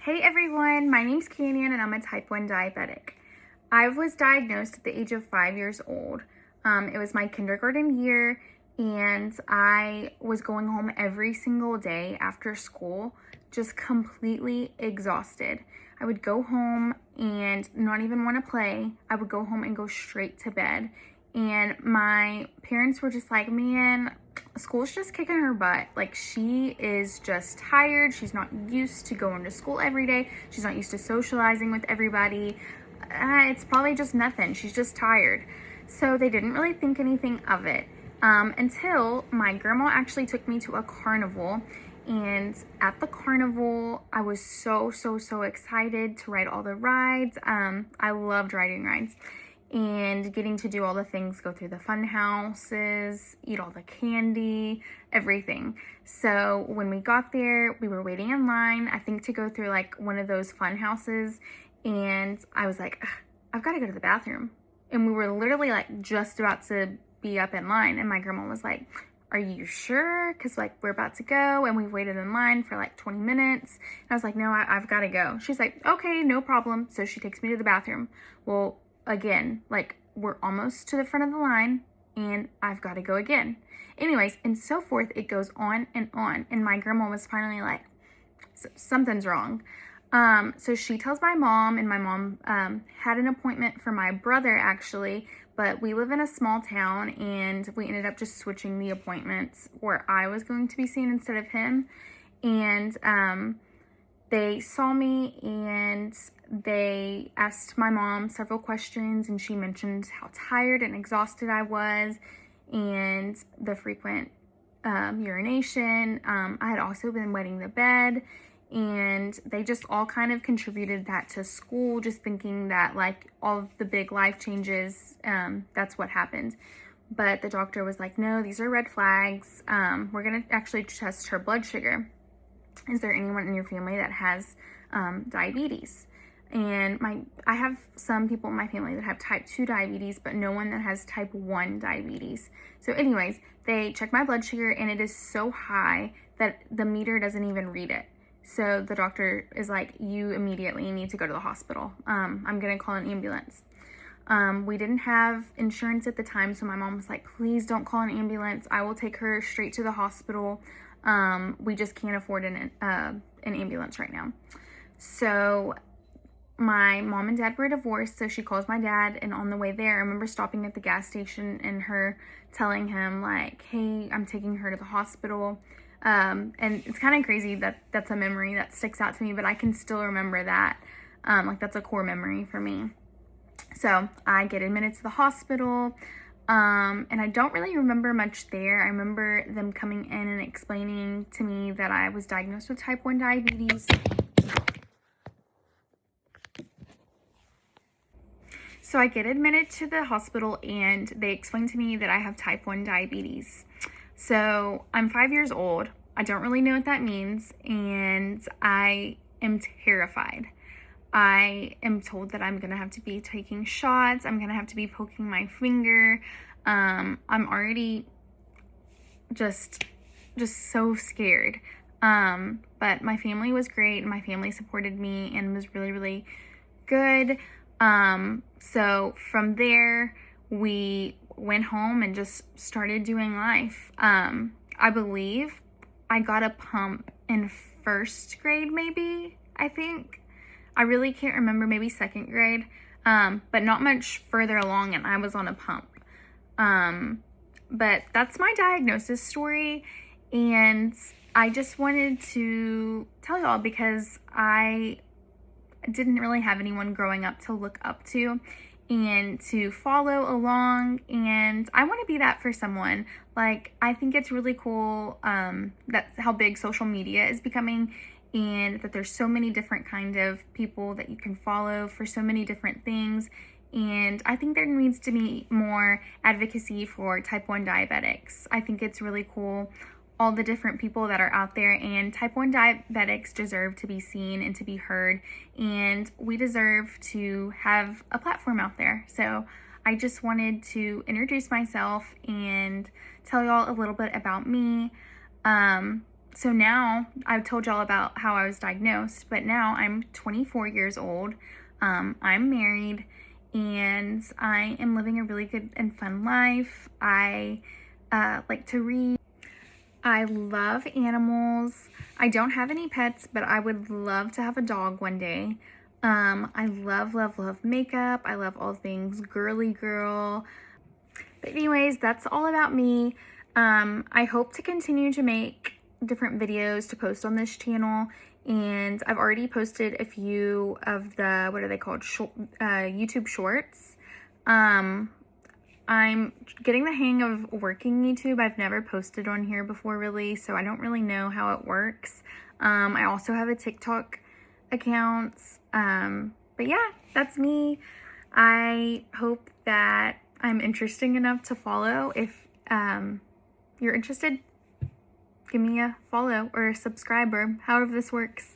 Hey everyone, my name's Canyon and I'm a type 1 diabetic. I was diagnosed at the age of 5 years old. It was my kindergarten year and I was going home every single day after school, just completely exhausted. I would go home and not even want to play. I would go home and go straight to bed. And my parents were just like, man, school's just kicking her butt. Like, she is just tired. She's not used to going to school every day. She's not used to socializing with everybody. It's probably just nothing. She's just tired. So they didn't really think anything of it until my grandma actually took me to a carnival. And at the carnival, I was so excited to ride all the rides. I loved riding rides and getting to do all the things, go through the fun houses, eat all the candy, everything. So when we got there, we were waiting in line, I think to go through like one of those fun houses. And I was like, I've got to go to the bathroom. And we were literally like just about to be up in line. And my grandma was like, are you sure? Because like we're about to go and we've waited in line for like 20 minutes. And I was like, no, I've got to go. She's like, okay, no problem. So she takes me to the bathroom. Well, again, like we're almost to the front of the line and I've got to go again. Anyways, and so forth, it goes on. And my grandma was finally like, something's wrong. So she tells my mom, and my mom had an appointment for my brother actually, but we live in a small town and we ended up just switching the appointments where I was going to be seen instead of him. And they saw me and they asked my mom several questions, and she mentioned how tired and exhausted I was and the frequent urination. I had also been wetting the bed, and they just all kind of contributed that to school, just thinking that like all of the big life changes, that's what happened. But the doctor was like, no, these are red flags. We're gonna actually test her blood sugar. Is there anyone in your family that has diabetes? And I have some people in my family that have type 2 diabetes, but no one that has type 1 diabetes. So anyways, they check my blood sugar and it is so high that the meter doesn't even read it. So the doctor is like, you immediately need to go to the hospital. I'm gonna call an ambulance. We didn't have insurance at the time, so my mom was like, please don't call an ambulance. I will take her straight to the hospital. We just can't afford an ambulance right now. So my mom and dad were divorced, so she calls my dad, and on the way there, I remember stopping at the gas station and her telling him like, hey, I'm taking her to the hospital. And it's kind of crazy that that's a memory that sticks out to me, but I can still remember that. Like that's a core memory for me. So I get admitted to the hospital. And I don't really remember much there. I remember them coming in and explaining to me that I was diagnosed with type 1 diabetes. So I get admitted to the hospital and they explain to me that I have type 1 diabetes. So I'm 5 years old. I don't really know what that means, and I am terrified. I am told that I'm gonna have to be taking shots. I'm gonna have to be poking my finger. I'm already just so scared. But my family was great. My family supported me and was really good. So from there, we went home and just started doing life. I believe I got a pump in first grade, maybe, I think. I really can't remember, maybe second grade, but not much further along, and I was on a pump. But that's my diagnosis story, and I just wanted to tell y'all because I didn't really have anyone growing up to look up to and to follow along, and I want to be that for someone. Like, I think it's really cool that's how big social media is becoming, and that there's so many different kind of people that you can follow for so many different things. And I think there needs to be more advocacy for type 1 diabetics. I think it's really cool, all the different people that are out there, and type 1 diabetics deserve to be seen and to be heard, and we deserve to have a platform out there. So I just wanted to introduce myself and tell y'all a little bit about me. So now I've told y'all about how I was diagnosed, but now I'm 24 years old. I'm married and I am living a really good and fun life. I like to read. I love animals. I don't have any pets, but I would love to have a dog one day. I love makeup. I love all things girly girl. But anyways, that's all about me. I hope to continue to make different videos to post on this channel, and I've already posted a few of the, what are they called, YouTube shorts. I'm getting the hang of working YouTube. I've never posted on here before really, so I don't really know how it works. I also have a TikTok account. But yeah, that's me. I hope that I'm interesting enough to follow. If you're interested, give me a follow or a subscribe or however this works.